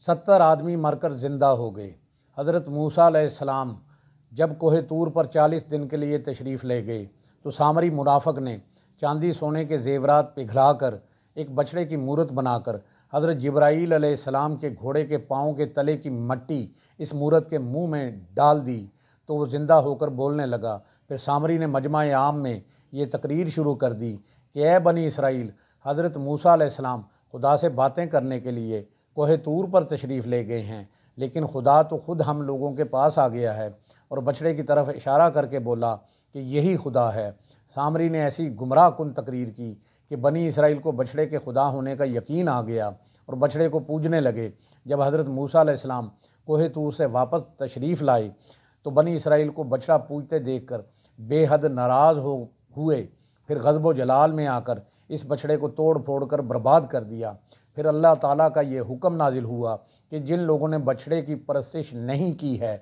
70 آدمی مر کر زندہ ہو گئے۔ حضرت موسیٰ علیہ السلام جب کوہ طور پر 40 دن کے لیے تشریف لے گئے تو سامری منافق نے چاندی سونے کے زیورات پگھلا کر ایک بچڑے کی مورت بنا کر حضرت جبرائیل علیہ السلام کے گھوڑے کے پاؤں کے تلے کی مٹی اس مورت کے منہ میں ڈال دی تو وہ زندہ ہو کر بولنے لگا۔ پھر سامری نے مجمع عام میں یہ تقریر شروع کر دی کہ اے بنی اسرائیل، حضرت موسیٰ علیہ السلام خدا سے باتیں کرنے کے لیے کوہ طور پر تشریف لے گئے ہیں، لیکن خدا تو خود ہم لوگوں کے پاس آ گیا ہے اور بچڑے کی طرف اشارہ کر کے بولا کہ یہی خدا ہے۔ سامری نے ایسی گمراہ کن تقریر کی کہ بنی اسرائیل کو بچڑے کے خدا ہونے کا یقین آ گیا اور بچڑے کو پوجنے لگے۔ جب حضرت موسیٰ علیہ السلام کوہ طور سے واپس تشریف لائے تو بنی اسرائیل کو بچڑا پوجتے دیکھ کر بے حد ناراض ہوئے، پھر غضب و جلال میں آ کر اس بچڑے کو توڑ پھوڑ کر برباد کر دیا۔ پھر اللہ تعالیٰ کا یہ حکم نازل ہوا کہ جن لوگوں نے بچڑے کی پرستش نہیں کی ہے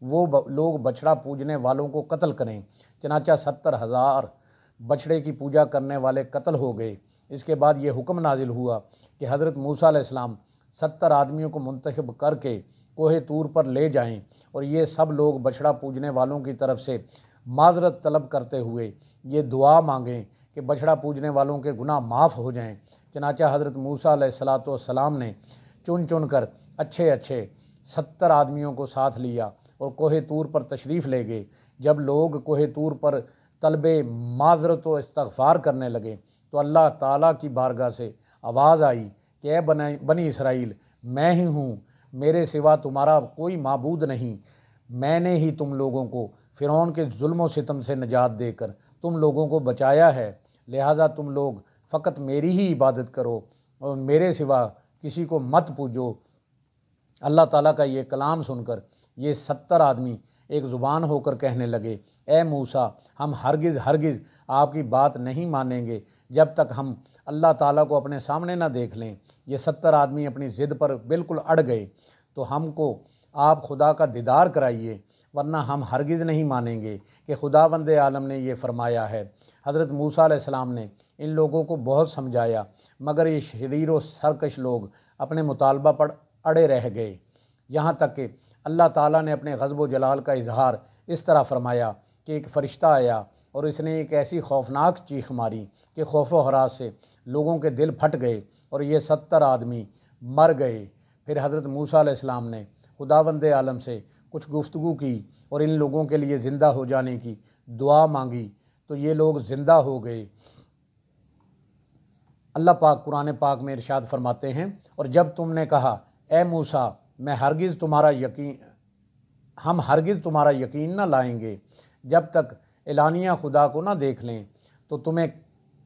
وہ لوگ بچڑا پوجنے والوں کو قتل کریں۔ چنانچہ 70,000 بچڑے کی پوجا کرنے والے قتل ہو گئے۔ اس کے بعد یہ حکم نازل ہوا کہ حضرت موسیٰ علیہ السلام 70 آدمیوں کو منتخب کر کے کوہ طور پر لے جائیں اور یہ سب لوگ بچڑا پوجنے والوں کی طرف سے معذرت طلب کرتے ہوئے یہ دعا مانگیں کہ بچڑا پوجنے والوں کے گناہ معاف ہو جائیں۔ چنانچہ حضرت موسیٰ علیہ السلام نے چن کر اچھے 70 آدمیوں کو ساتھ لیا اور کوہ طور پر تشریف لے گئے۔ جب لوگ کوہ طور پر طلب معذرت و استغفار کرنے لگے تو اللہ تعالیٰ کی بارگاہ سے آواز آئی کہ اے بنی اسرائیل، میں ہی ہوں، میرے سوا تمہارا کوئی معبود نہیں۔ میں نے ہی تم لوگوں کو فرعون کے ظلم و ستم سے نجات دے کر تم لوگوں کو بچایا ہے، لہٰذا تم لوگ فقط میری ہی عبادت کرو اور میرے سوا کسی کو مت پوجو۔ اللہ تعالیٰ کا یہ کلام سن کر یہ 70 آدمی ایک زبان ہو کر کہنے لگے، اے موسیٰ، ہم ہرگز آپ کی بات نہیں مانیں گے جب تک ہم اللہ تعالیٰ کو اپنے سامنے نہ دیکھ لیں۔ یہ 70 آدمی اپنی ضد پر بالکل اڑ گئے، تو ہم کو آپ خدا کا دیدار کرائیے، ورنہ ہم ہرگز نہیں مانیں گے کہ خداوند عالم نے یہ فرمایا ہے۔ حضرت موسیٰ علیہ السلام نے ان لوگوں کو بہت سمجھایا، مگر یہ شریر و سرکش لوگ اپنے مطالبہ پر اڑے رہ گئے، یہاں تک کہ اللہ تعالیٰ نے اپنے غضب و جلال کا اظہار اس طرح فرمایا کہ ایک فرشتہ آیا اور اس نے ایک ایسی خوفناک چیخ ماری کہ خوف و ہراس سے لوگوں کے دل پھٹ گئے اور یہ 70 آدمی مر گئے۔ پھر حضرت موسیٰ علیہ السلام نے خداوند عالم سے کچھ گفتگو کی اور ان لوگوں کے لیے زندہ ہو جانے کی دعا مانگی تو یہ لوگ زندہ ہو گئے۔ اللہ پاک قرآن پاک میں ارشاد فرماتے ہیں، اور جب تم نے کہا اے موسیٰ، ہم ہرگز تمہارا یقین نہ لائیں گے جب تک اعلانیہ خدا کو نہ دیکھ لیں، تو تمہیں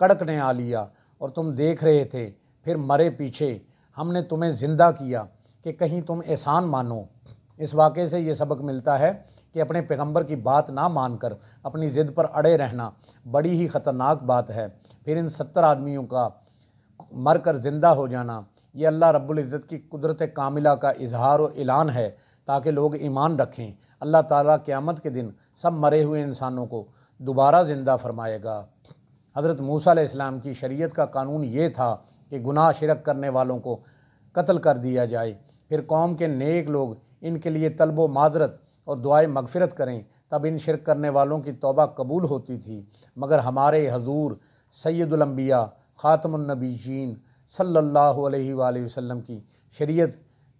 کڑک نے آ لیا اور تم دیکھ رہے تھے، پھر مرے پیچھے ہم نے تمہیں زندہ کیا کہ کہیں تم احسان مانو۔ اس واقعے سے یہ سبق ملتا ہے کہ اپنے پیغمبر کی بات نہ مان کر اپنی ضد پر اڑے رہنا بڑی ہی خطرناک بات ہے۔ پھر ان 70 آدمیوں کا مر کر زندہ ہو جانا یہ اللہ رب العزت کی قدرت کاملہ کا اظہار و اعلان ہے تاکہ لوگ ایمان رکھیں۔ اللہ تعالیٰ قیامت کے دن سب مرے ہوئے انسانوں کو دوبارہ زندہ فرمائے گا۔ حضرت موسیٰ علیہ السلام کی شریعت کا قانون یہ تھا کہ گناہ شرک کرنے والوں کو قتل کر دیا جائے، پھر قوم کے نیک لوگ ان کے لیے طلب و معذرت اور دعائے مغفرت کریں، تب ان شرک کرنے والوں کی توبہ قبول ہوتی تھی۔ مگر ہمارے حضور سید الانبیاء خاتم النبیین صلی اللہ علیہ وآلہ وسلم کی شریعت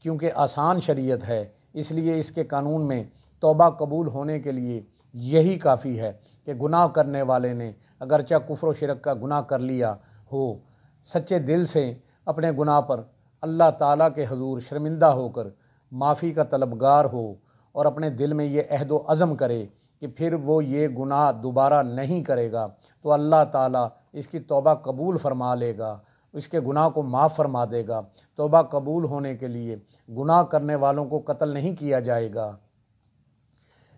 کیونکہ آسان شریعت ہے، اس لیے اس کے قانون میں توبہ قبول ہونے کے لیے یہی کافی ہے کہ گناہ کرنے والے نے اگرچہ کفر و شرک کا گناہ کر لیا ہو، سچے دل سے اپنے گناہ پر اللہ تعالیٰ کے حضور شرمندہ ہو کر معافی کا طلبگار ہو اور اپنے دل میں یہ عہد و عزم کرے کہ پھر وہ یہ گناہ دوبارہ نہیں کرے گا، تو اللہ تعالیٰ اس کی توبہ قبول فرما لے گا، اس کے گناہ کو معاف فرما دے گا۔ توبہ قبول ہونے کے لیے گناہ کرنے والوں کو قتل نہیں کیا جائے گا۔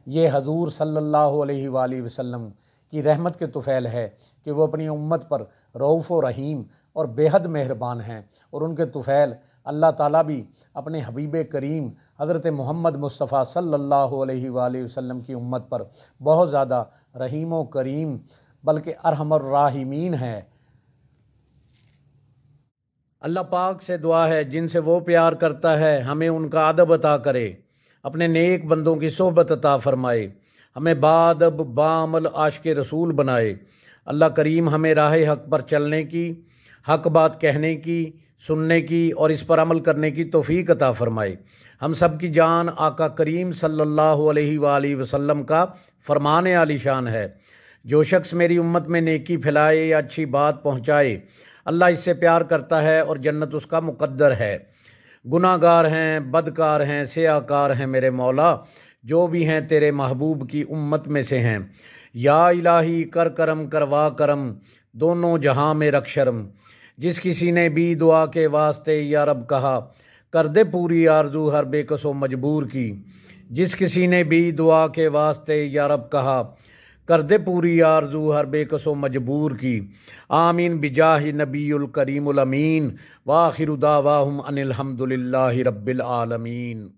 یہ حضور صلی اللہ علیہ وآلہ وسلم کی رحمت کے طفیل ہے کہ وہ اپنی امت پر رؤوف و رحیم اور بے حد مہربان ہیں، اور ان کے طفیل اللہ تعالیٰ بھی اپنے حبیب کریم حضرت محمد مصطفیٰ صلی اللہ علیہ وآلہ وسلم کی امت پر بہت زیادہ رحیم و کریم بلکہ ارحم الراحمین ہے۔ اللہ پاک سے دعا ہے جن سے وہ پیار کرتا ہے ہمیں ان کا ادب عطا کرے، اپنے نیک بندوں کی صحبت عطا فرمائے، ہمیں بادب بعمل عاشق رسول بنائے۔ اللہ کریم ہمیں راہ حق پر چلنے کی، حق بات کہنے کی، سننے کی اور اس پر عمل کرنے کی توفیق عطا فرمائے۔ ہم سب کی جان آقا کریم صلی اللہ علیہ وآلہ وسلم کا فرمان عالی شان ہے، جو شخص میری امت میں نیکی پھیلائے یا اچھی بات پہنچائے اللہ اس سے پیار کرتا ہے اور جنت اس کا مقدر ہے۔ گناہ گار ہیں، بدکار ہیں، سیاہ کار ہیں میرے مولا، جو بھی ہیں تیرے محبوب کی امت میں سے ہیں۔ یا الہی کر کرم کروا کرم، دونوں جہاں میں رکھ شرم۔ جس کسی نے بھی دعا کے واسطے یا رب کہا، کر دے پوری آرزو ہر بے کس و مجبور کی۔ جس کسی نے بھی دعا کے واسطے یا رب کہا، کر دے پوری آرزو ہر بے کس و مجبور کی۔ آمین بجاہ نبی الکریم الامین، وآخر دعواہم ان الحمد للہ رب العالمین۔